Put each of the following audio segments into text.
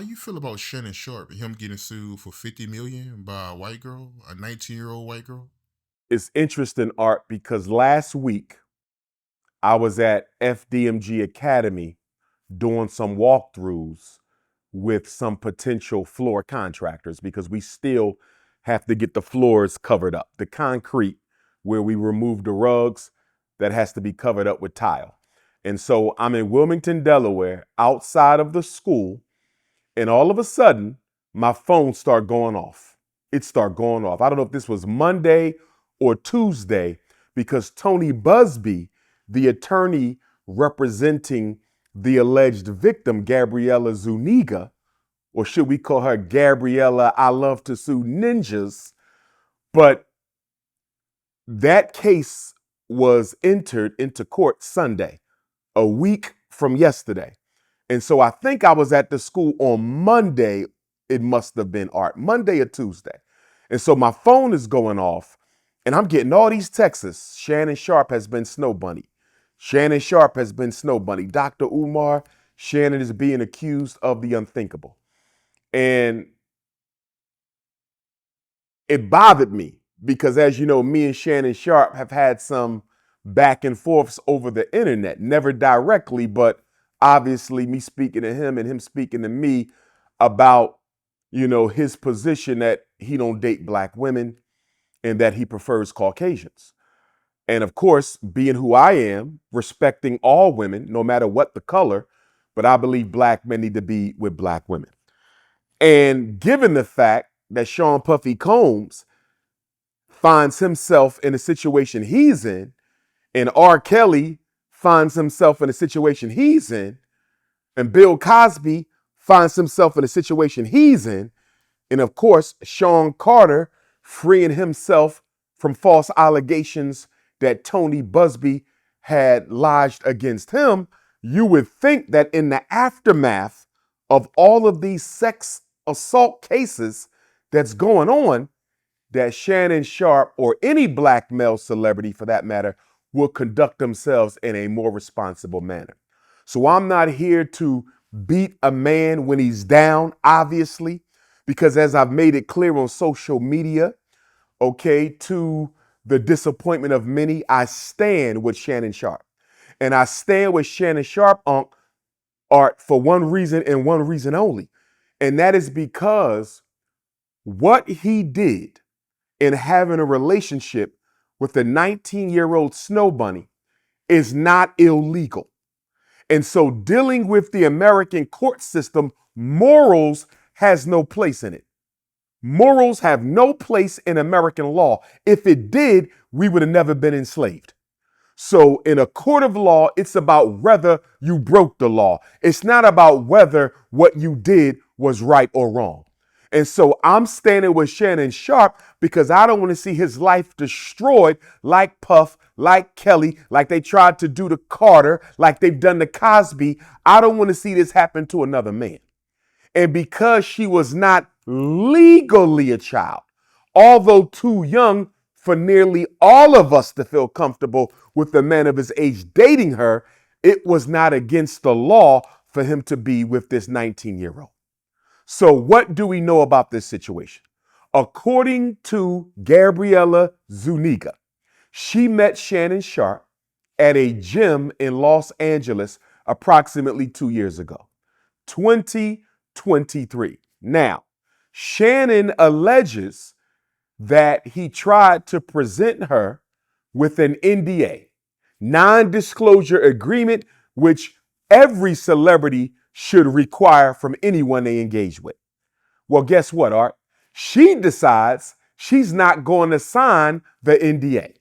How you feel about Shannon Sharpe, him getting sued for 50 million by a white girl, a 19-year-old white girl? It's interesting, Art, because last week I was at FDMG Academy doing some walkthroughs with some potential floor contractors because we still have to get the floors covered up. The concrete where we remove the rugs, that has to be covered up with tile. And so I'm in Wilmington, Delaware, outside of the school, and all of a sudden my phone started going off. It started going off. I don't know if this was Monday or Tuesday, because Tony Busby, the attorney representing the alleged victim, Gabriella Zuniga, or should we call her Gabriella I Love to Sue Ninjas, but that case was entered into court Sunday, a week from yesterday. And so I think I was at the school on Monday. It must have been, Art, Monday or Tuesday. And so my phone is going off and I'm getting all these texts. Shannon Sharpe has been snow bunny. Shannon Sharpe has been snow bunny. Dr. Umar, Shannon is being accused of the unthinkable. And it bothered me because, as you know, me and Shannon Sharpe have had some back and forths over the internet, never directly, but obviously me speaking to him and him speaking to me about, his position that he don't date black women and that he prefers Caucasians. And of course, being who I am, respecting all women, no matter what the color, but I believe black men need to be with black women. And given the fact that Sean Puffy Combs finds himself in a situation he's in, and R. Kelly finds himself in a situation he's in, and Bill Cosby finds himself in a situation he's in, and of course, Sean Carter freeing himself from false allegations that Tony Busby had lodged against him, you would think that in the aftermath of all of these sex assault cases that's going on, that Shannon Sharpe or any black male celebrity for that matter will conduct themselves in a more responsible manner. So I'm not here to beat a man when he's down, obviously, because as I've made it clear on social media, okay, to the disappointment of many, I stand with Shannon Sharpe. And I stand with Shannon Sharpe, Art, for one reason and one reason only. And that is because what he did in having a relationship with a 19-year-old snow bunny is not illegal. And so dealing with the American court system, morals has no place in it. Morals have no place in American law. If it did, we would have never been enslaved. So in a court of law, it's about whether you broke the law. It's not about whether what you did was right or wrong. And so I'm standing with Shannon Sharpe because I don't want to see his life destroyed like Puff, like Kelly, like they tried to do to Carter, like they've done to Cosby. I don't want to see this happen to another man. And because she was not legally a child, although too young for nearly all of us to feel comfortable with a man of his age dating her, it was not against the law for him to be with this 19-year-old. So what do we know about this situation? According to Gabriella Zuniga, she met Shannon Sharpe at a gym in Los Angeles approximately 2 years ago, 2023. Now, Shannon alleges that he tried to present her with an NDA, non-disclosure agreement, which every celebrity should require from anyone they engage with. Well, guess what, Art? She decides she's not going to sign the NDA.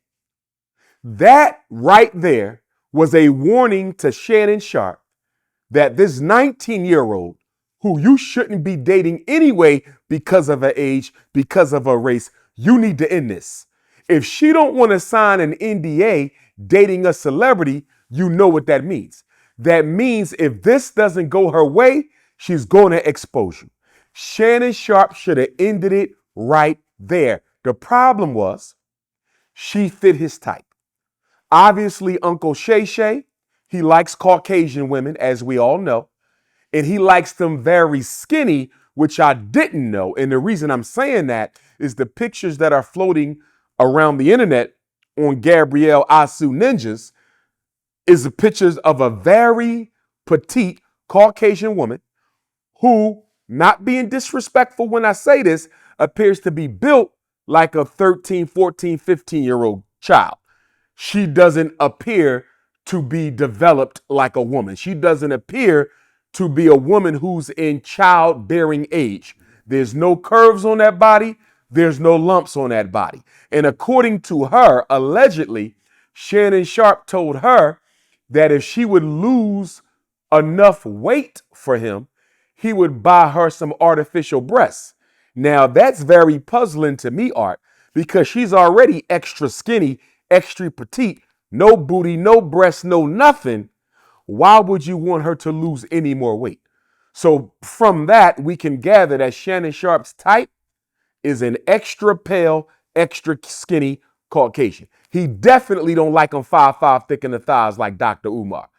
That right there was a warning to Shannon Sharpe that this 19-year-old, who you shouldn't be dating anyway because of her age, because of her race, you need to end this. If she don't want to sign an NDA dating a celebrity, you know what that means. That means if this doesn't go her way, she's going to expose you. Shannon Sharpe should have ended it right there. The problem was she fit his type. Obviously, Uncle Shay Shay, he likes Caucasian women, as we all know. And he likes them very skinny, which I didn't know. And the reason I'm saying that is the pictures that are floating around the internet on Gabrielle Asu Ninjas is the pictures of a very petite Caucasian woman who, not being disrespectful when I say this, appears to be built like a 13, 14, 15-year-old child. She doesn't appear to be developed like a woman. She doesn't appear to be a woman who's in childbearing age. There's no curves on that body. There's no lumps on that body. And according to her, allegedly, Shannon Sharpe told her that if she would lose enough weight for him, he would buy her some artificial breasts. Now, that's very puzzling to me, Art, because she's already extra skinny, extra petite, no booty, no breasts, no nothing. Why would you want her to lose any more weight? So from that, we can gather that Shannon Sharpe's type is an extra pale, extra skinny Caucasian. He definitely don't like them 5'5", thick in the thighs like Dr. Umar.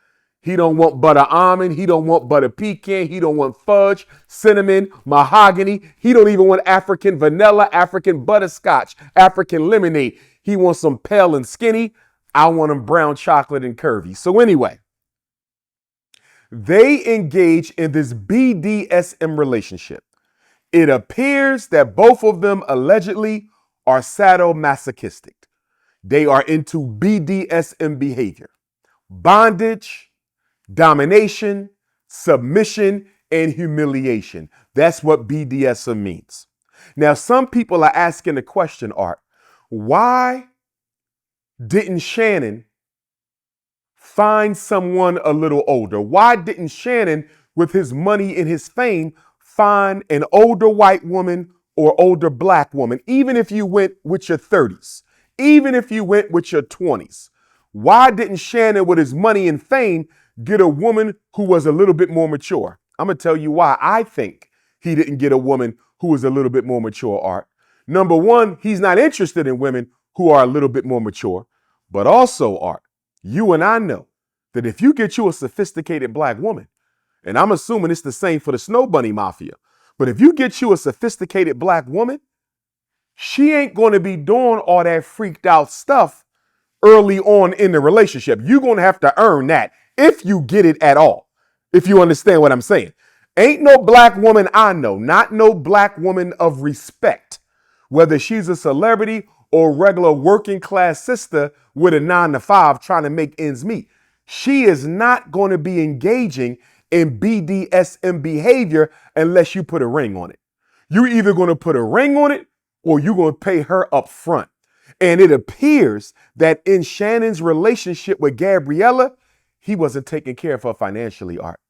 He don't want butter almond. He don't want butter pecan. He don't want fudge, cinnamon, mahogany. He don't even want African vanilla, African butterscotch, African lemonade. He wants some pale and skinny. I want them brown chocolate and curvy. So anyway, they engage in this BDSM relationship. It appears that both of them allegedly are sadomasochistic. They are into BDSM behavior, bondage, domination, submission, and humiliation. That's what BDSM means. Now, some people are asking the question, Art, why didn't Shannon find someone a little older? Why didn't Shannon, with his money and his fame, find an older white woman or older black woman, even if you went with your 30s, even if you went with your 20s? Why didn't Shannon, with his money and fame, get a woman who was a little bit more mature? I'm going to tell you why I think he didn't get a woman who was a little bit more mature, Art. Number one, he's not interested in women who are a little bit more mature. But also, Art, you and I know that if you get you a sophisticated black woman, and I'm assuming it's the same for the Snow Bunny Mafia, but if you get you a sophisticated black woman, she ain't going to be doing all that freaked out stuff early on in the relationship. You're going to have to earn that if you get it at all, if you understand what I'm saying. Ain't no black woman I know, not no black woman of respect, whether she's a celebrity or regular working class sister with a 9-to-5 trying to make ends meet. She is not going to be engaging in BDSM behavior unless you put a ring on it. You're either going to put a ring on it or you're going to pay her up front. And it appears that in Shannon's relationship with Gabriella, he wasn't taking care of her financially, Art.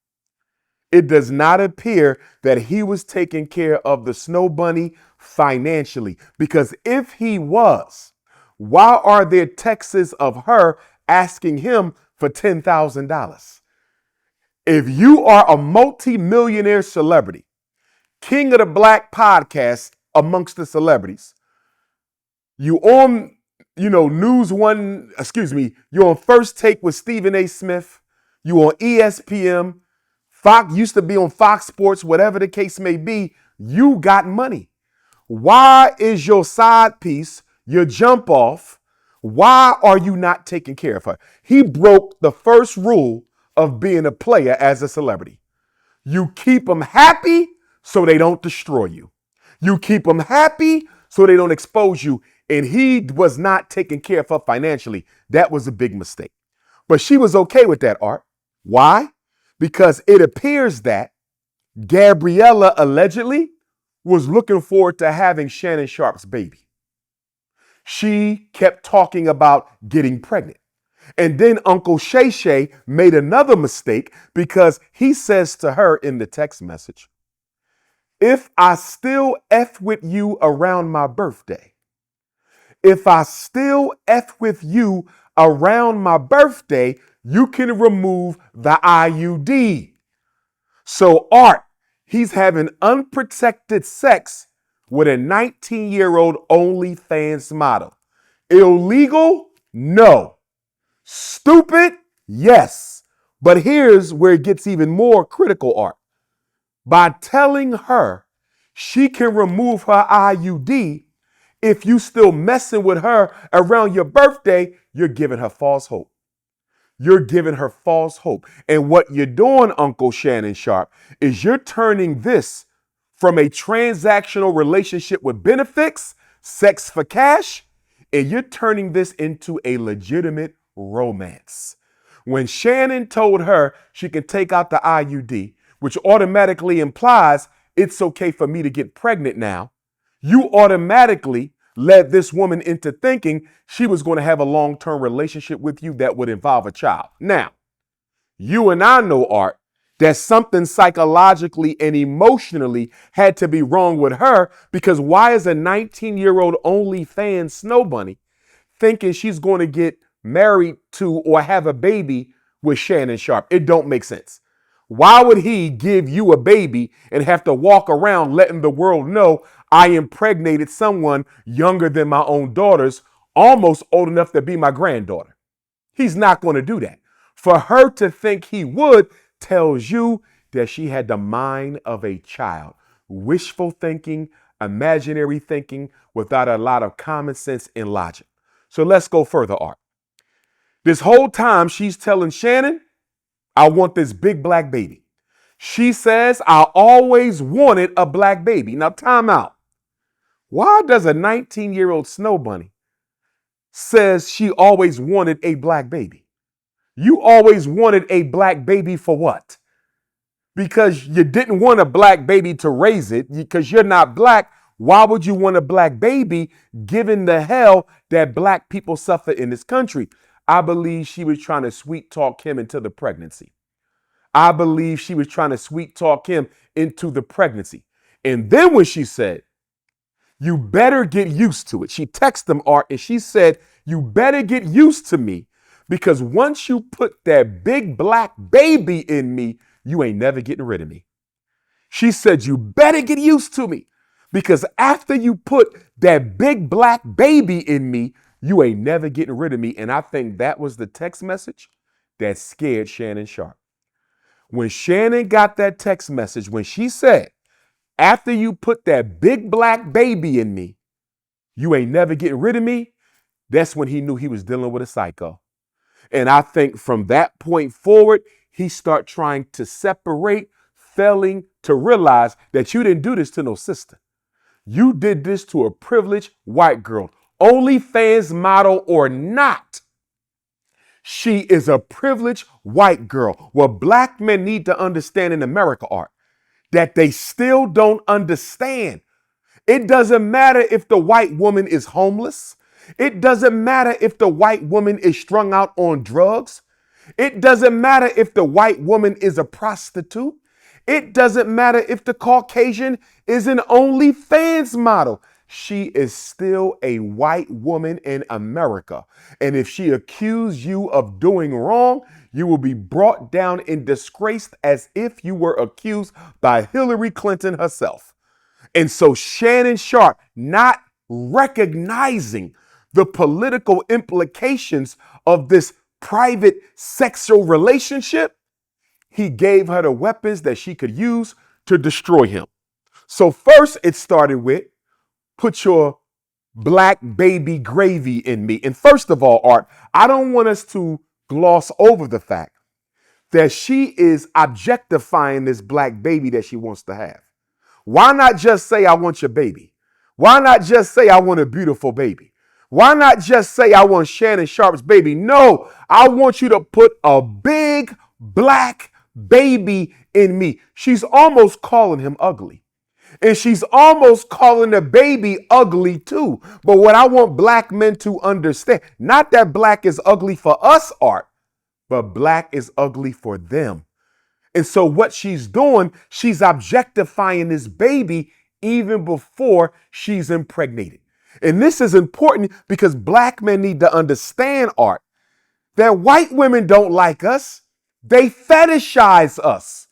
It does not appear that he was taking care of the Snow Bunny financially, because if he was, why are there texts of her asking him for $10,000? If you are a multi-millionaire celebrity, king of the black podcast amongst the celebrities, you on, you're on First Take with Stephen A. Smith, you on ESPN, Fox used to be on Fox Sports, whatever the case may be, you got money. Why is your side piece, your jump off, why are you not taking care of her? He broke the first rule of being a player as a celebrity. You keep them happy so they don't destroy you. You keep them happy so they don't expose you. And he was not taking care of her financially. That was a big mistake. But she was okay with that, Art. Why? Because it appears that Gabriella allegedly was looking forward to having Shannon Sharpe's baby. She kept talking about getting pregnant. And then Uncle Shay Shay made another mistake because he says to her in the text message, if I still F with you around my birthday, if I still F with you around my birthday, you can remove the IUD. So Art, he's having unprotected sex with a 19-year-old OnlyFans model. Illegal? No. Stupid? Yes. But here's where it gets even more critical, Art. by telling her she can remove her IUD. If you still messing with her around your birthday, you're giving her false hope. You're giving her false hope. And what you're doing, Uncle Shannon Sharpe, is you're turning this from a transactional relationship with benefits, sex for cash, and you're turning this into a legitimate romance. When Shannon told her she can take out the IUD, which automatically implies it's okay for me to get pregnant now, you automatically led this woman into thinking she was going to have a long-term relationship with you that would involve a child. Now, you and I know, Art, that something psychologically and emotionally had to be wrong with her, because why is a 19-year-old OnlyFans snow bunny thinking she's going to get married to or have a baby with Shannon Sharpe? It don't make sense. Why would he give you a baby and have to walk around letting the world know I impregnated someone younger than my own daughters, almost old enough to be my granddaughter? He's not going to do that. For her to think he would tells you that she had the mind of a child. Wishful thinking, imaginary thinking, without a lot of common sense and logic. So let's go further, Art. This whole time she's telling Shannon, I want this big black baby. She says, I always wanted a black baby. Now, time out. Why does a 19-year-old snow bunny says she always wanted a black baby? You always wanted a black baby for what? Because you didn't want a black baby to raise it, because you're not black. Why would you want a black baby given the hell that black people suffer in this country? I believe she was trying to sweet talk him into the pregnancy. I believe she was trying to sweet talk him into the pregnancy. And then when she said, you better get used to it, she texted him, Art, and she said, you better get used to me, because once you put that big black baby in me, you ain't never getting rid of me. She said, you better get used to me, because after you put that big black baby in me, you ain't never getting rid of me. And I think that was the text message that scared Shannon Sharpe. When Shannon got that text message, when she said, after you put that big black baby in me, you ain't never getting rid of me, that's when he knew he was dealing with a psycho. And I think from that point forward, he started trying to separate, failing to realize that you didn't do this to no sister. You did this to a privileged white girl. OnlyFans model or not, she is a privileged white girl. What black men need to understand in America, Art, that they still don't understand. It doesn't matter if the white woman is homeless. It doesn't matter if the white woman is strung out on drugs. It doesn't matter if the white woman is a prostitute. It doesn't matter if the Caucasian is an OnlyFans model. She is still a white woman in America. And if she accused you of doing wrong, you will be brought down and disgraced as if you were accused by Hillary Clinton herself. And so Shannon Sharpe, not recognizing the political implications of this private sexual relationship, he gave her the weapons that she could use to destroy him. So first it started with, put your black baby gravy in me. And first of all, Art, I don't want us to gloss over the fact that she is objectifying this black baby that she wants to have. Why not just say, I want your baby? Why not just say, I want a beautiful baby? Why not just say, I want Shannon Sharpe's baby? No, I want you to put a big black baby in me. She's almost calling him ugly. And she's almost calling the baby ugly too. But what I want black men to understand, not that black is ugly for us, Art, but black is ugly for them. And so what she's doing, she's objectifying this baby even before she's impregnated. And this is important because black men need to understand, Art, that white women don't like us. They fetishize us.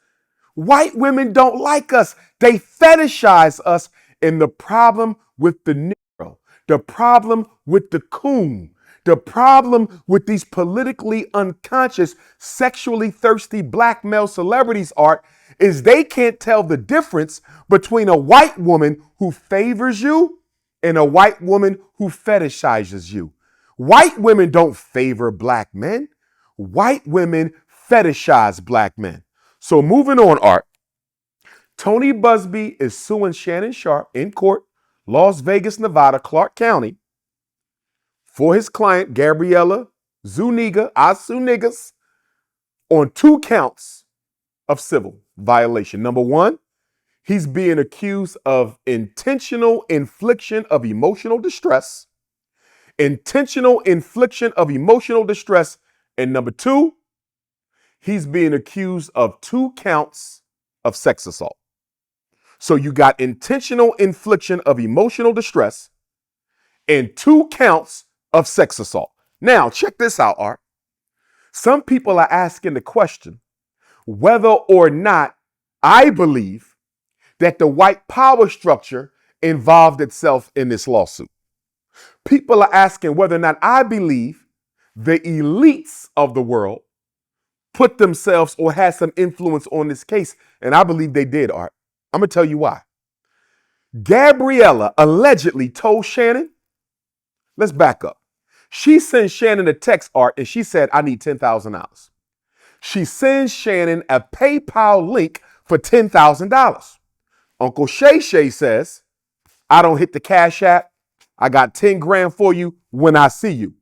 White women don't like us. They fetishize us. And the problem with the Negro, the problem with the coon, the problem with these politically unconscious, sexually thirsty black male celebrities, Art, is they can't tell the difference between a white woman who favors you and a white woman who fetishizes you. White women don't favor black men. White women fetishize black men. So moving on, Art. Tony Busby is suing Shannon Sharpe in court, Las Vegas, Nevada, Clark County, for his client, Gabriella Zuniga, I sue niggas, on 2 counts of civil violation. Number 1, he's being accused of intentional infliction of emotional distress. Intentional infliction of emotional distress. And number 2, he's being accused of 2 counts of sex assault. So you got intentional infliction of emotional distress and 2 counts of sex assault. Now, check this out, Art. Some people are asking the question whether or not I believe that the white power structure involved itself in this lawsuit. People are asking whether or not I believe the elites of the world put themselves or had some influence on this case. And I believe they did, Art. I'm going to tell you why. Gabriella allegedly told Shannon, let's back up. She sent Shannon a text, Art, and she said, I need $10,000. She sends Shannon a PayPal link for $10,000. Uncle Shay Shay says, I don't hit the Cash App. I got 10 grand for you when I see you.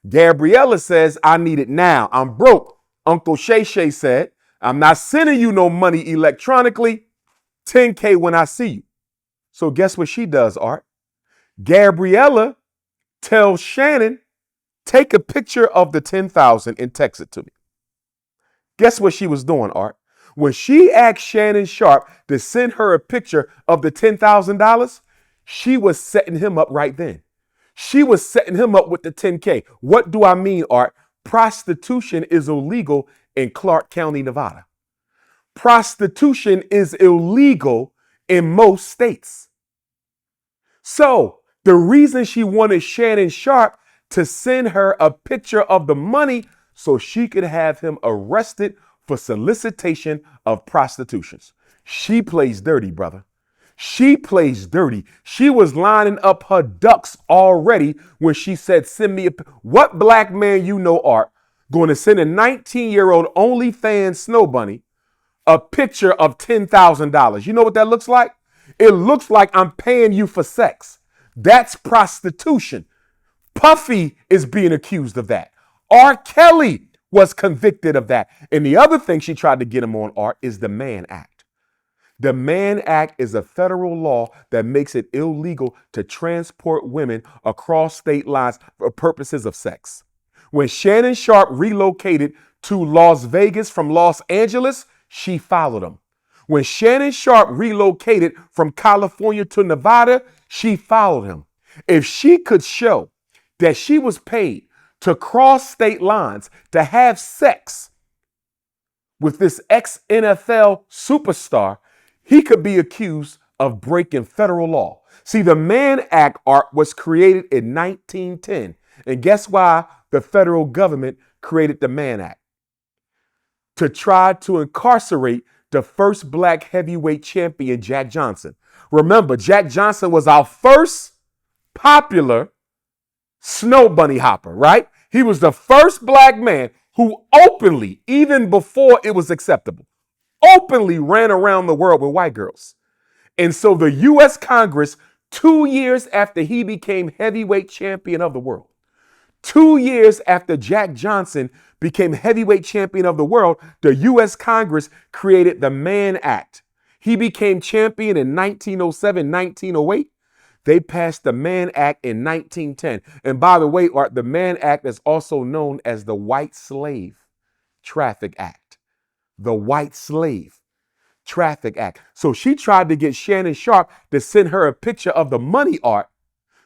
Gabriella says, I need it now. I'm broke. Uncle Shay Shay said, I'm not sending you no money electronically. 10K when I see you. So guess what she does, Art? Gabriella tells Shannon, take a picture of the 10,000 and text it to me. Guess what she was doing, Art? When she asked Shannon Sharpe to send her a picture of the $10,000, she was setting him up right then. She was setting him up with the 10K. What do I mean, Art? Prostitution is illegal in Clark County, Nevada. Prostitution is illegal in most states. So the reason she wanted Shannon Sharpe to send her a picture of the money so she could have him arrested for solicitation of prostitutions. She plays dirty, brother. She plays dirty. She was lining up her ducks already when she said, send me what black man you know, Art, going to send a 19-year-old OnlyFans snow bunny a picture of $10,000. You know what that looks like? It looks like I'm paying you for sex. That's prostitution. Puffy is being accused of that. R. Kelly was convicted of that. And the other thing she tried to get him on, Art, is the Mann Act. The Mann Act is a federal law that makes it illegal to transport women across state lines for purposes of sex. When Shannon Sharpe relocated to Las Vegas from Los Angeles, she followed him. When Shannon Sharpe relocated from California to Nevada, she followed him. If she could show that she was paid to cross state lines to have sex with this ex-NFL superstar, he could be accused of breaking federal law. See, the Mann Act, Art, was created in 1910. And guess why the federal government created the Mann Act? To try to incarcerate the first black heavyweight champion, Jack Johnson. Remember, Jack Johnson was our first popular snow bunny hopper, right? He was the first black man who openly, even before it was acceptable, openly ran around the world with white girls. And so the U.S. Congress, 2 years after he became heavyweight champion of the world, 2 years after Jack Johnson became heavyweight champion of the world, the U.S. Congress created the Mann Act. He became champion in 1907, 1908. They passed the Mann Act in 1910. And by the way, Art, the Mann Act is also known as the White Slave Traffic Act. The White Slave Traffic Act. So she tried to get Shannon Sharpe to send her a picture of the money, Art,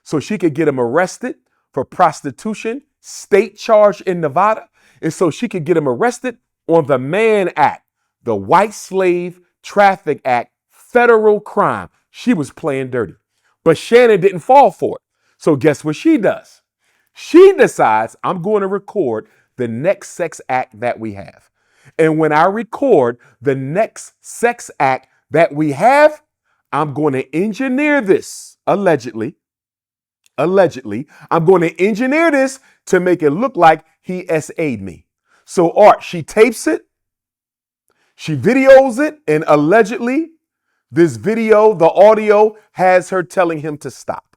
so she could get him arrested for prostitution, state charge in Nevada, and so she could get him arrested on the Mann Act, the White Slave Traffic Act, federal crime. She was playing dirty. But Shannon didn't fall for it. So guess what she does? She decides, I'm going to record the next sex act that we have. And when I record the next sex act that we have, I'm going to engineer this allegedly, I'm going to engineer this to make it look like he SA'd me. So Art, she tapes it, she videos it, and allegedly this video, the audio has her telling him to stop.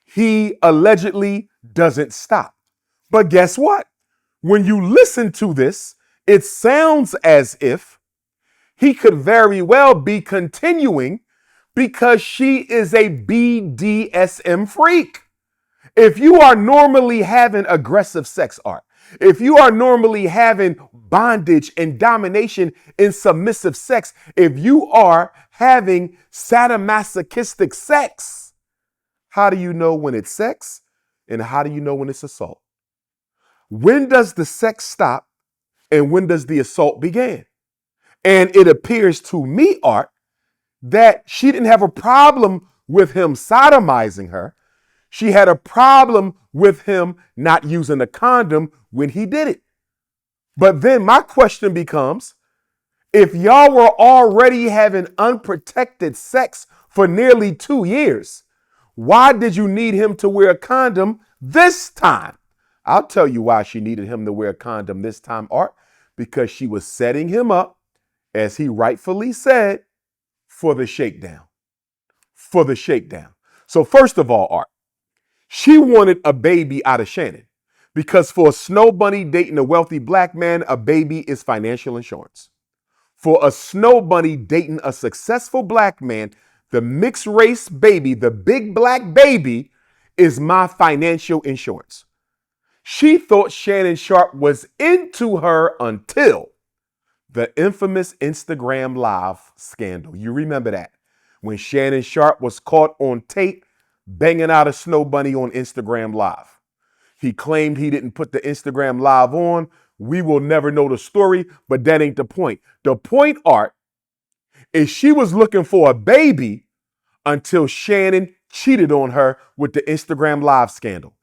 He allegedly doesn't stop. But guess what? When you listen to this, it sounds as if he could very well be continuing because she is a BDSM freak. If you are normally having aggressive sex art, if you are normally having bondage and domination in submissive sex, if you are having sadomasochistic sex, how do you know when it's sex and how do you know when it's assault? When does the sex stop and when does the assault begin? And it appears to me, Art, that she didn't have a problem with him sodomizing her. She had a problem with him not using a condom when he did it. But then my question becomes, if y'all were already having unprotected sex for nearly 2 years, why did you need him to wear a condom this time? I'll tell you why she needed him to wear a condom this time, Art, because she was setting him up, as he rightfully said, for the shakedown. For the shakedown. So first of all, Art, she wanted a baby out of Shannon because for a snow bunny dating a wealthy black man, a baby is financial insurance. For a snow bunny dating a successful black man, the mixed race baby, the big black baby, is my financial insurance. She thought Shannon Sharpe was into her until the infamous Instagram Live scandal. You remember that? When Shannon Sharpe was caught on tape banging out a snow bunny on Instagram Live. He claimed he didn't put the Instagram Live on. We will never know the story, but that ain't the point. The point, Art, is she was looking for a baby until Shannon cheated on her with the Instagram Live scandal.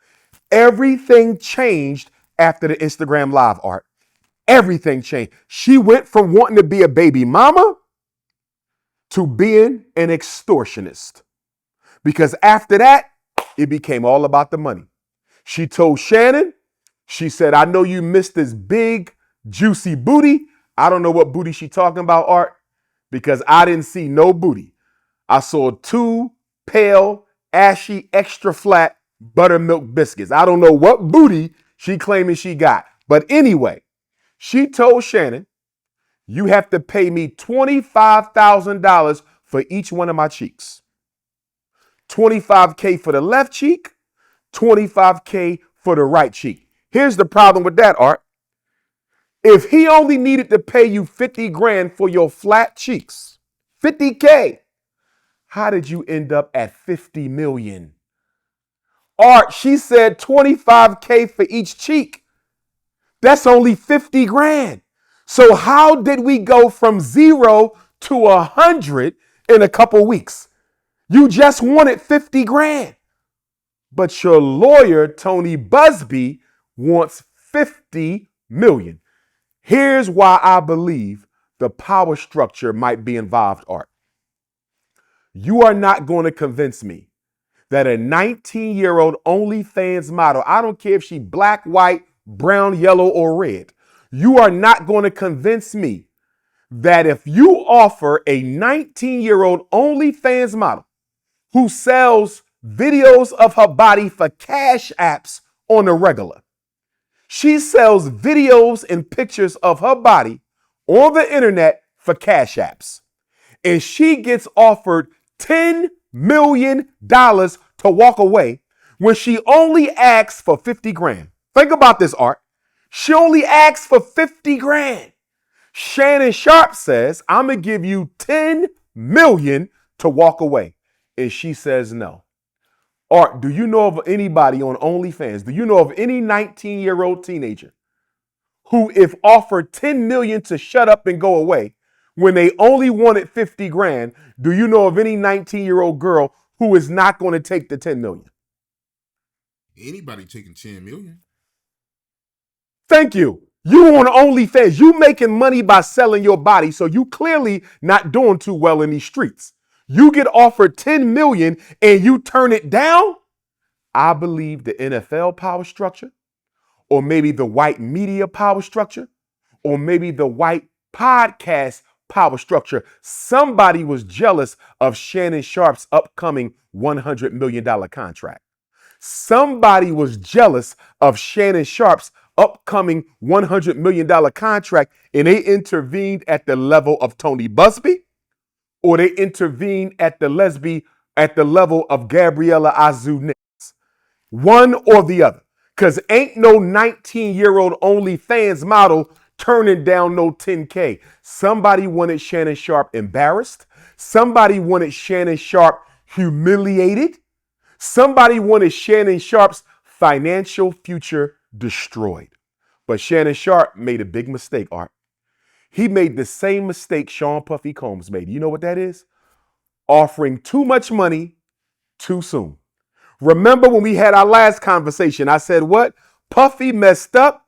Everything changed after the Instagram Live, Art. Everything changed. She went from wanting to be a baby mama to being an extortionist. Because after that, it became all about the money. She told Shannon, she said, I know you missed this big, juicy booty. I don't know what booty she talking about, Art, because I didn't see no booty. I saw 2 pale, ashy, extra flat buttermilk biscuits. I don't know what booty she claiming she got. But anyway, she told Shannon, you have to pay me $25,000 for each one of my cheeks. $25K for the left cheek, $25K for the right cheek. Here's the problem with that, Art. If he only needed to pay you 50 grand for your flat cheeks, 50K, how did you end up at 50 million? Art, she said 25K for each cheek. That's only 50 grand. So how did we go from 0 to 100 in a couple weeks? You just wanted 50 grand. But your lawyer, Tony Busby, wants 50 million. Here's why I believe the power structure might be involved, Art. You are not going to convince me that a 19-year-old OnlyFans model, I don't care if she black, white, brown, yellow, or red, you are not going to convince me that if you offer a 19-year-old OnlyFans model who sells videos of her body for cash apps on the regular, she sells videos and pictures of her body on the internet for cash apps, and she gets offered $10 million to walk away when she only asks for 50 grand. Think about this, Art. She only asks for 50 grand. Shannon Sharpe says, I'm going to give you 10 million to walk away. And she says no. Art, do you know of anybody on OnlyFans? Do you know of any 19-year-old teenager who, if offered 10 million to shut up and go away when they only wanted 50 grand, do you know of any 19-year-old girl who is not going to take the 10 million? Anybody taking 10 million? Thank you. You on OnlyFans. You making money by selling your body, so you clearly not doing too well in these streets. You get offered 10 million and you turn it down. I believe the NFL power structure, or maybe the white media power structure, or maybe the white podcast power structure. Somebody was jealous of Shannon Sharpe's upcoming $100 million contract. Somebody was jealous of Shannon Sharpe's upcoming $100 million contract, and they intervened at the level of Tony Busby, or they intervened at the level of Gabriella Azu. One or the other. Because ain't no 19-year-old OnlyFans model turning down no 10K. Somebody wanted Shannon Sharpe embarrassed. Somebody wanted Shannon Sharpe humiliated. Somebody wanted Shannon Sharpe's financial future destroyed. But Shannon Sharpe made a big mistake, Art. He made the same mistake Sean Puffy Combs made. You know what that is? Offering too much money too soon. Remember when we had our last conversation, I said what? Puffy messed up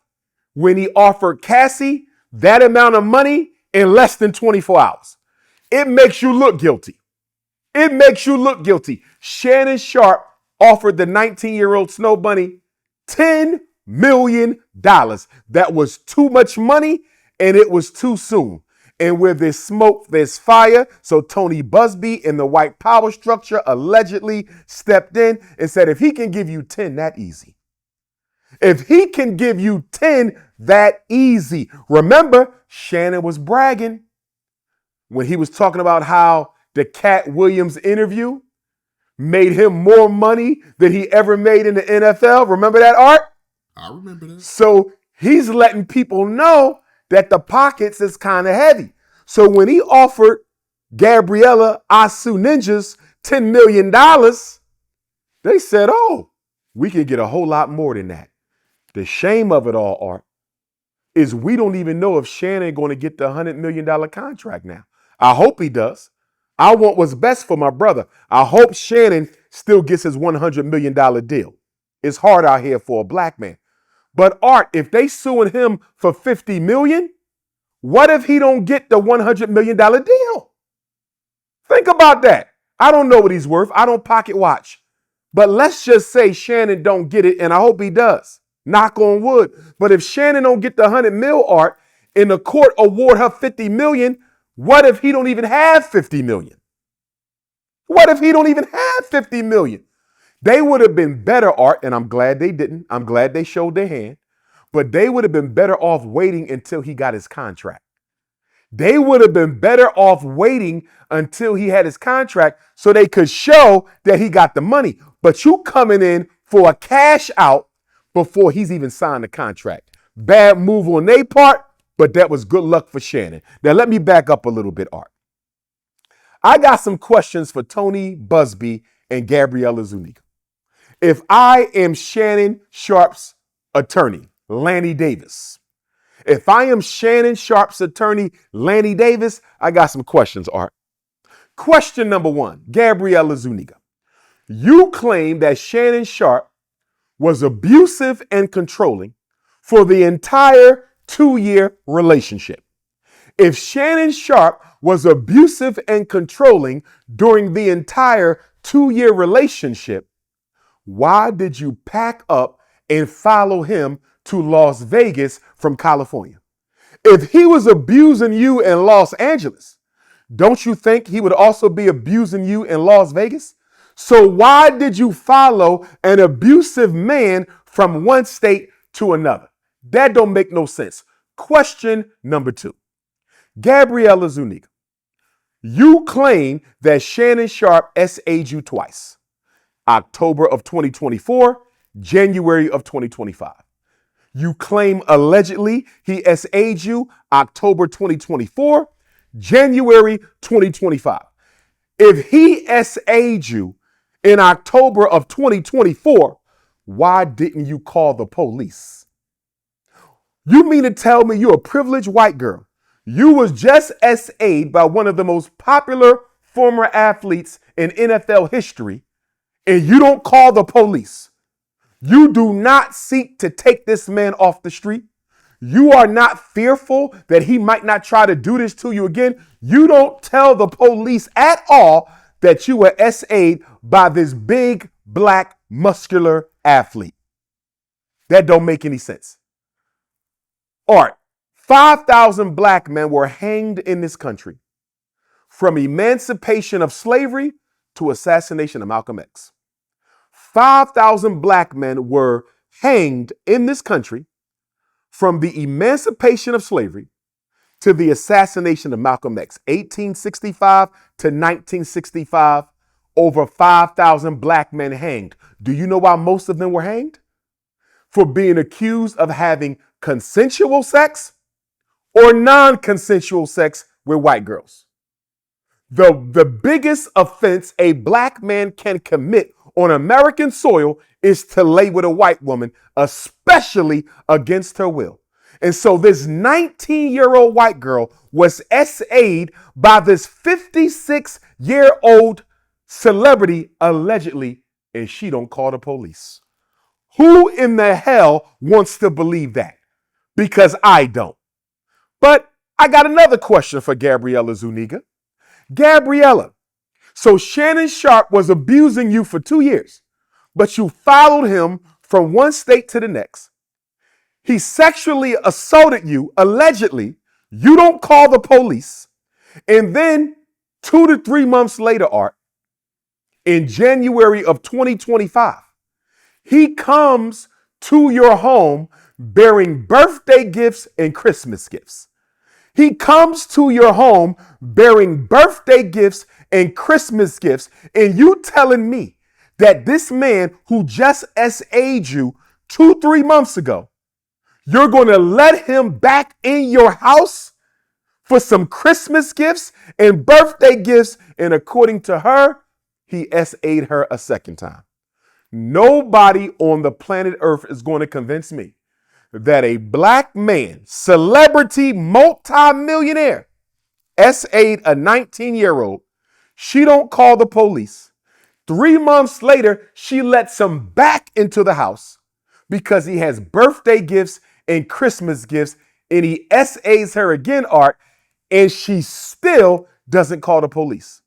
when he offered Cassie that amount of money in less than 24 hours. It makes you look guilty. It makes you look guilty. Shannon Sharpe offered the 19-year-old Snow Bunny $10 million. That was too much money and it was too soon. And where there's smoke, there's fire. So Tony Busby and the white power structure allegedly stepped in and said, if he can give you 10 that easy, if he can give you 10 that easy. Remember, Shannon was bragging when he was talking about how the Cat Williams interview made him more money than he ever made in the NFL. Remember that, Art? I remember that. So he's letting people know that the pockets is kind of heavy. So when he offered Gabriella Asu Ninjas $10 million, they said, oh, we can get a whole lot more than that. The shame of it all, Art, is we don't even know if Shannon going to get the $100 million contract now. I hope he does. I want what's best for my brother. I hope Shannon still gets his $100 million deal. It's hard out here for a black man. But Art, if they suing him for $50 million, what if he don't get the $100 million deal? Think about that. I don't know what he's worth. I don't pocket watch. But let's just say Shannon don't get it, and I hope he does. Knock on wood. But if Shannon don't get the 100 mil, Art, and the court award her 50 million, what if he don't even have 50 million? What if he don't even have 50 million? They would have been better, Art, and I'm glad they didn't. I'm glad they showed their hand. But they would have been better off waiting until he got his contract. They would have been better off waiting until he had his contract so they could show that he got the money. But you coming in for a cash out before he's even signed the contract. Bad move on their part, but that was good luck for Shannon. Now let me back up a little bit, Art. I got some questions for Tony Busby and Gabriella Zuniga. If I am Shannon Sharpe's attorney, Lanny Davis, if I am Shannon Sharpe's attorney, Lanny Davis, I got some questions, Art. Question number one, Gabriella Zuniga. You claim that Shannon Sharpe was abusive and controlling for the entire 2-year relationship. If Shannon Sharpe was abusive and controlling during the entire 2-year relationship, why did you pack up and follow him to Las Vegas from California? If he was abusing you in Los Angeles, don't you think he would also be abusing you in Las Vegas? So why did you follow an abusive man from one state to another? That don't make no sense. Question number two. Gabriella Zuniga, you claim that Shannon Sharpe SA'd you twice. October of 2024, January of 2025. You claim allegedly he SA'd you October 2024, January 2025. If he SA'd you in October of 2024, why didn't you call the police? You mean to tell me you're a privileged white girl? You was just SA'd by one of the most popular former athletes in NFL history, and you don't call the police. You do not seek to take this man off the street. You are not fearful that he might not try to do this to you again. You don't tell the police at all that you were SA'd by this big, black, muscular athlete. That don't make any sense. Art, 5,000 black men were hanged in this country from emancipation of slavery to assassination of Malcolm X. 5,000 black men were hanged in this country from the emancipation of slavery to the assassination of Malcolm X. 1865 to 1965, over 5,000 black men hanged. Do you know why most of them were hanged? For being accused of having consensual sex or non-consensual sex with white girls. The biggest offense a black man can commit on American soil is to lay with a white woman, especially against her will. And so this 19-year-old white girl was SA'd by this 56-year-old celebrity, allegedly, and she don't call the police. Who in the hell wants to believe that? Because I don't. But I got another question for Gabriella Zuniga. Gabriella, so Shannon Sharpe was abusing you for 2 years, but you followed him from one state to the next. He sexually assaulted you, allegedly. You don't call the police. And then 2 to 3 months later, Art, in January of 2025, he comes to your home bearing birthday gifts and Christmas gifts. He comes to your home bearing birthday gifts and Christmas gifts, and you telling me that this man who just SA'd you 2-3 months ago, you're going to let him back in your house for some Christmas gifts and birthday gifts, and according to her, he SA'd her a second time. Nobody on the planet Earth is going to convince me that a black man, celebrity, multi-millionaire, SA'd a 19-year-old. She don't call the police. 3 months later, she lets him back into the house because he has birthday gifts and Christmas gifts, and he SA's her again, Art, and she still doesn't call the police.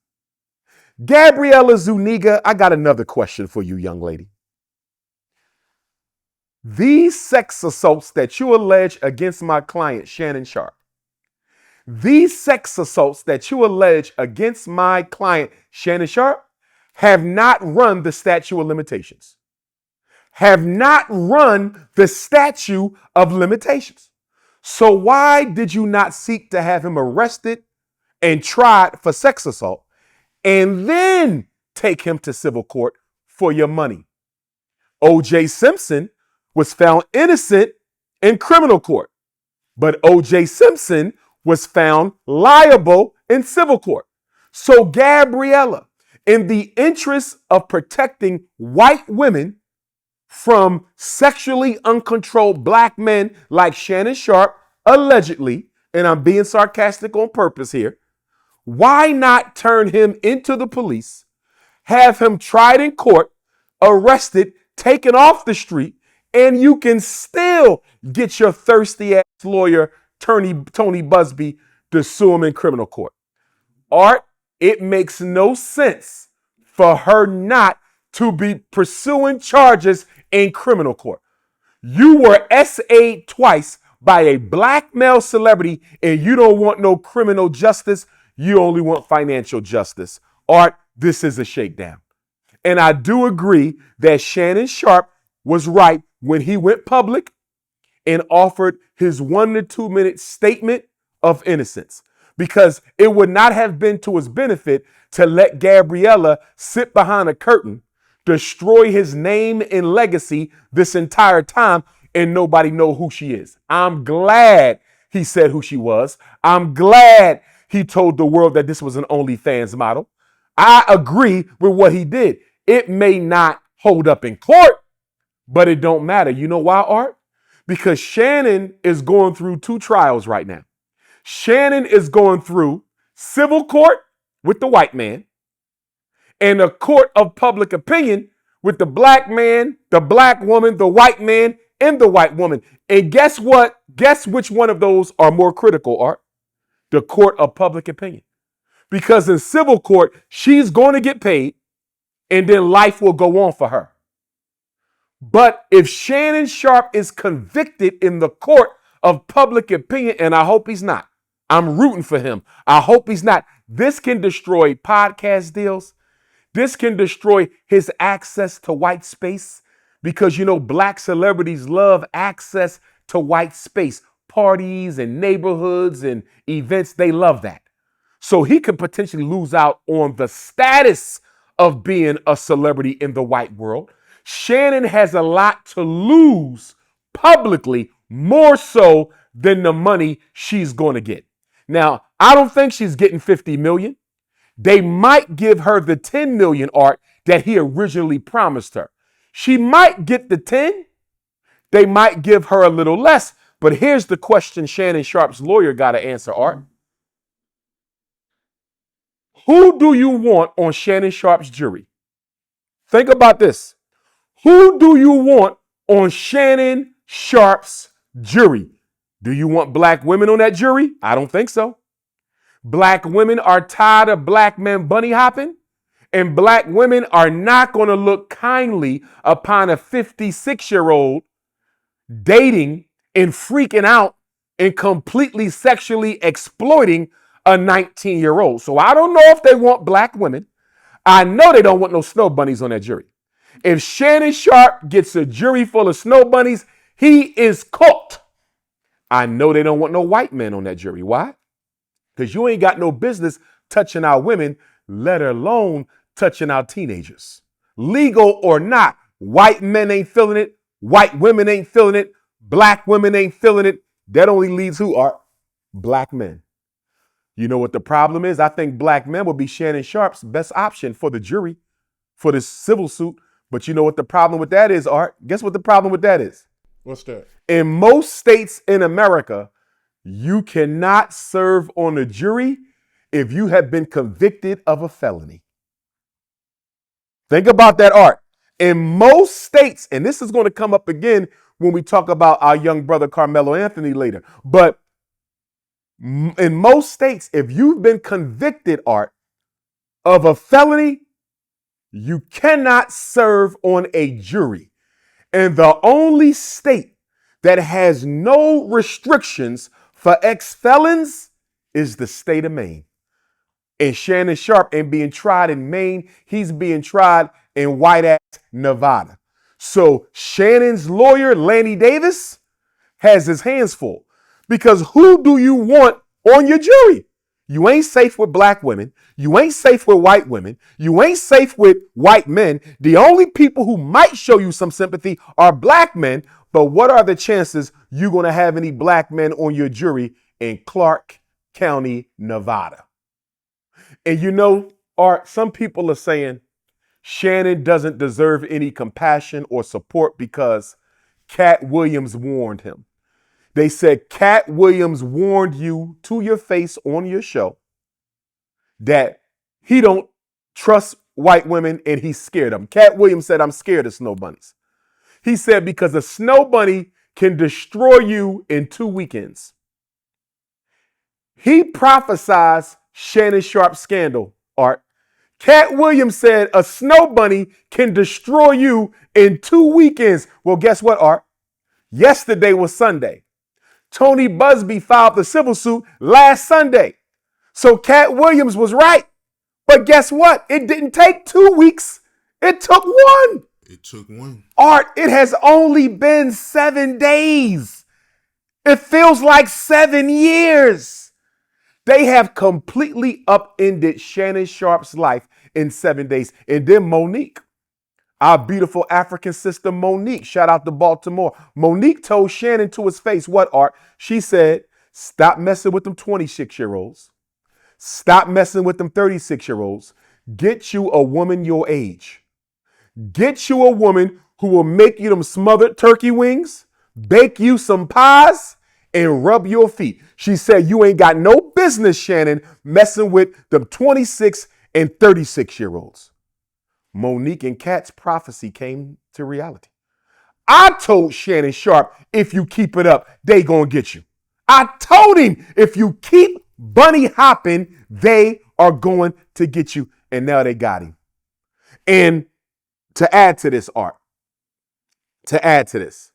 Gabriella Zuniga, I got another question for you, young lady. These sex assaults that you allege against my client, Shannon Sharpe, these sex assaults that you allege against my client, Shannon Sharpe, have not run the statute of limitations. Have not run the statute of limitations. So why did you not seek to have him arrested and tried for sex assault and then take him to civil court for your money? O.J. Simpson was found innocent in criminal court, but O.J. Simpson was found liable in civil court. So Gabriella, in the interest of protecting white women from sexually uncontrolled black men like Shannon Sharpe, allegedly, and I'm being sarcastic on purpose here, why not turn him into the police, have him tried in court, arrested, taken off the street, and you can still get your thirsty ass lawyer, Tony Busby, to sue him in criminal court? Art, it makes no sense for her not to be pursuing charges in criminal court. You were SA'd twice by a black male celebrity, and you don't want no criminal justice. You only want financial justice. Art, this is a shakedown. And I do agree that Shannon Sharpe was right when he went public and offered his 1 to 2 minute statement of innocence, because it would not have been to his benefit to let Gabriella sit behind a curtain, destroy his name and legacy this entire time, and nobody know who she is. I'm glad he said who she was. I'm glad he told the world that this was an OnlyFans model. I agree with what he did. It may not hold up in court, but it don't matter. You know why, Art? Because Shannon is going through 2 trials right now. Shannon is going through civil court with the white man and a court of public opinion with the black man, the black woman, the white man, and the white woman. And guess what? Guess which one of those are more critical, Art? The court of public opinion. Because in civil court, she's going to get paid and then life will go on for her. But if Shannon Sharpe is convicted in the court of public opinion, and I hope he's not, I'm rooting for him. I hope he's not. This can destroy podcast deals. This can destroy his access to white space because, black celebrities love access to white space, parties and neighborhoods and events. They love that. So he could potentially lose out on the status of being a celebrity in the white world. Shannon has a lot to lose publicly, more so than the money she's going to get. Now, I don't think she's getting 50 million. They might give her the 10 million, Art, that he originally promised her. She might get the 10. They might give her a little less. But here's the question Shannon Sharpe's lawyer got to answer, Art. Who do you want on Shannon Sharpe's jury? Think about this. Who do you want on Shannon Sharpe's jury? Do you want black women on that jury? I don't think so. Black women are tired of black men bunny hopping, and black women are not going to look kindly upon a 56-year-old dating and freaking out and completely sexually exploiting a 19-year-old. So I don't know if they want black women. I know they don't want no snow bunnies on that jury. If Shannon Sharpe gets a jury full of snow bunnies, he is cooked. I know they don't want no white men on that jury. Why? Because you ain't got no business touching our women, let alone touching our teenagers. Legal or not, white men ain't feeling it. White women ain't feeling it. Black women ain't feeling it. That only leaves who are black men. You know what the problem is? I think black men will be Shannon Sharpe's best option for the jury for this civil suit. But you know what the problem with that is, Art? Guess what the problem with that is? What's that? In most states in America, you cannot serve on a jury if you have been convicted of a felony. Think about that, Art. In most states, and this is going to come up again when we talk about our young brother Carmelo Anthony later, but in most states, if you've been convicted, Art, of a felony, you cannot serve on a jury. And the only state that has no restrictions for ex-felons is the state of Maine. And Shannon Sharpe ain't being tried in Maine. He's being tried in white-ass Nevada. So Shannon's lawyer, Lanny Davis, has his hands full. Because who do you want on your jury? You ain't safe with black women. You ain't safe with white women. You ain't safe with white men. The only people who might show you some sympathy are black men. But what are the chances you're going to have any black men on your jury in Clark County, Nevada? And Art, some people are saying Shannon doesn't deserve any compassion or support because Cat Williams warned him. They said Cat Williams warned you to your face on your show that he don't trust white women and he's scared of them. Cat Williams said, I'm scared of snow bunnies. He said, because a snow bunny can destroy you in 2 weekends. He prophesies Shannon Sharpe's scandal, Art. Cat Williams said a snow bunny can destroy you in 2 weekends. Well, guess what, Art? Yesterday was Sunday. Tony Busby filed the civil suit last Sunday. So Cat Williams was right. But guess what? It didn't take 2 weeks. It took 1. It took 1. Art, it has only been 7 days. It feels like 7 years. They have completely upended Shannon Sharpe's life in 7 days. And then Monique, our beautiful African sister Monique, shout out to Baltimore. Monique told Shannon to his face, what, Art? She said, stop messing with them 26-year-olds. Stop messing with them 36-year-olds. Get you a woman your age. Get you a woman who will make you them smothered turkey wings, bake you some pies, and rub your feet. She said, you ain't got no business, Shannon, messing with them 26 and 36-year-olds. Monique and Cat's prophecy came to reality. I told Shannon Sharpe, if you keep it up, they gonna get you. I told him, if you keep bunny hopping, they are going to get you. And now they got him. And to add to this, Art, to add to this,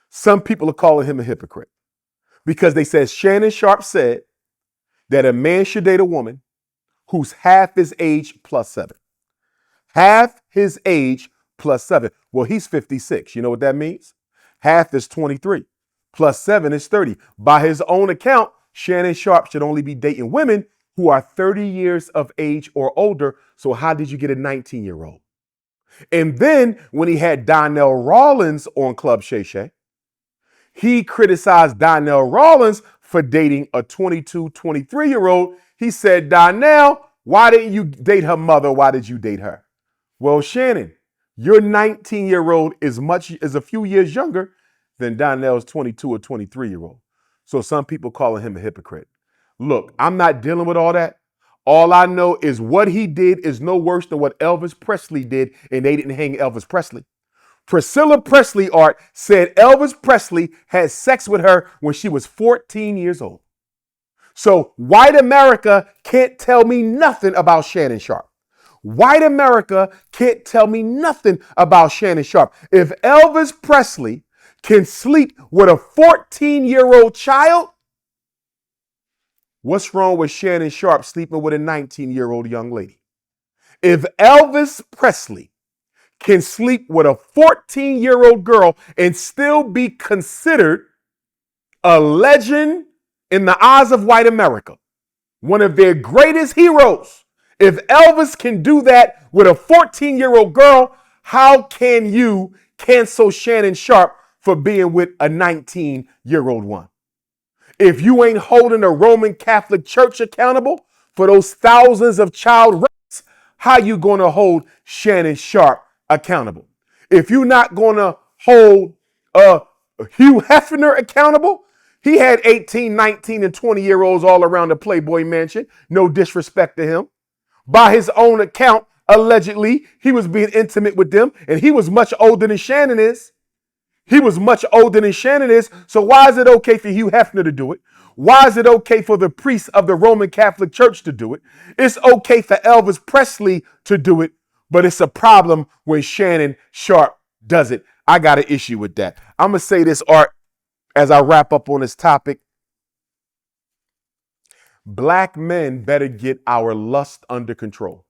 some people are calling him a hypocrite because they said Shannon Sharpe said that a man should date a woman who's half his age plus 7. Half his age plus 7. Well, he's 56. You know what that means? Half is 23. Plus 7 is 30. By his own account, Shannon Sharpe should only be dating women who are 30 years of age or older. So how did you get a 19-year-old? And then when he had Donnell Rawlins on Club Shay Shay, he criticized Donnell Rawlins for dating a 22, 23-year-old. He said, Donnell, why didn't you date her mother? Why did you date her? Well, Shannon, your 19-year-old is a few years younger than Donnell's 22 or 23-year-old. So some people calling him a hypocrite. Look, I'm not dealing with all that. All I know is what he did is no worse than what Elvis Presley did, and they didn't hang Elvis Presley. Priscilla Presley, Art, said Elvis Presley had sex with her when she was 14 years old. So white America can't tell me nothing about Shannon Sharpe. White America can't tell me nothing about Shannon Sharpe. If Elvis Presley can sleep with a 14-year-old child, what's wrong with Shannon Sharpe sleeping with a 19-year-old young lady? If Elvis Presley can sleep with a 14-year-old girl and still be considered a legend in the eyes of white America, one of their greatest heroes, if Elvis can do that with a 14-year-old girl, how can you cancel Shannon Sharpe for being with a 19-year-old one? If you ain't holding the Roman Catholic Church accountable for those thousands of child rapes, how you going to hold Shannon Sharpe accountable? If you're not going to hold Hugh Hefner accountable, he had 18, 19, and 20-year-olds all around the Playboy Mansion. No disrespect to him. By his own account, allegedly, he was being intimate with them, and he was much older than Shannon is. He was much older than Shannon is. So why is it okay for Hugh Hefner to do it? Why is it okay for the priests of the Roman Catholic Church to do it? It's okay for Elvis Presley to do it, but it's a problem when Shannon Sharpe does it. I got an issue with that. I'm going to say this, Art, as I wrap up on this topic. Black men better get our lust under control.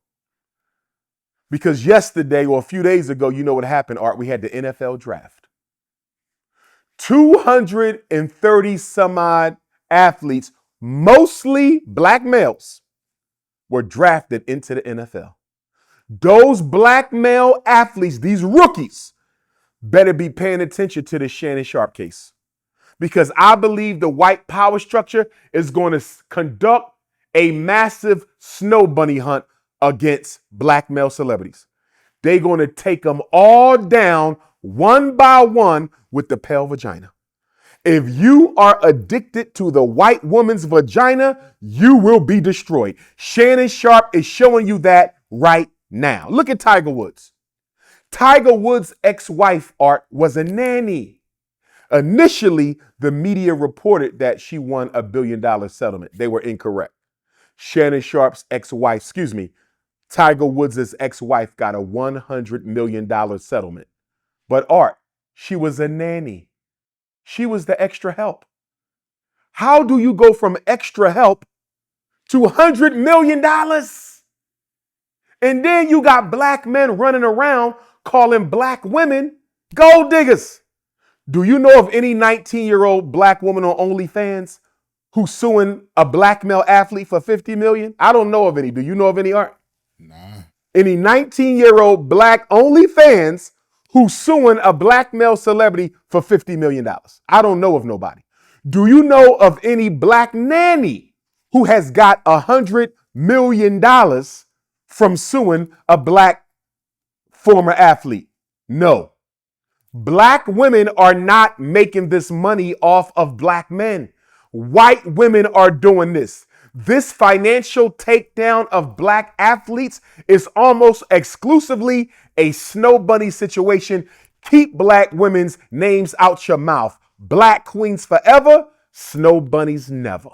Because yesterday or a few days ago, you know what happened, Art? We had the NFL draft. 230 some odd athletes, mostly black males, were drafted into the NFL. Those black male athletes, these rookies, better be paying attention to the Shannon Sharpe case. Because I believe the white power structure is going to conduct a massive snow bunny hunt against black male celebrities. They're going to take them all down one by one with the pale vagina. If you are addicted to the white woman's vagina, you will be destroyed. Shannon Sharpe is showing you that right now. Look at Tiger Woods. Tiger Woods' ex-wife, Art, was a nanny. Initially, the media reported that she won $1 billion settlement. They were incorrect. Shannon Sharpe's ex-wife, Tiger Woods' ex-wife got a $100 million settlement. But Art, she was a nanny. She was the extra help. How do you go from extra help to $100 million? And then you got black men running around calling black women gold diggers. Do you know of any 19-year-old black woman on OnlyFans who's suing a black male athlete for $50 million? I don't know of any. Do you know of any, Art? Nah. Any 19-year-old black OnlyFans who's suing a black male celebrity for $50 million? I don't know of nobody. Do you know of any black nanny who has got $100 million from suing a black former athlete? No. Black women are not making this money off of black men. White women are doing this. This financial takedown of black athletes is almost exclusively a snow bunny situation Keep black women's names out your mouth. Black queens forever, snow bunnies never.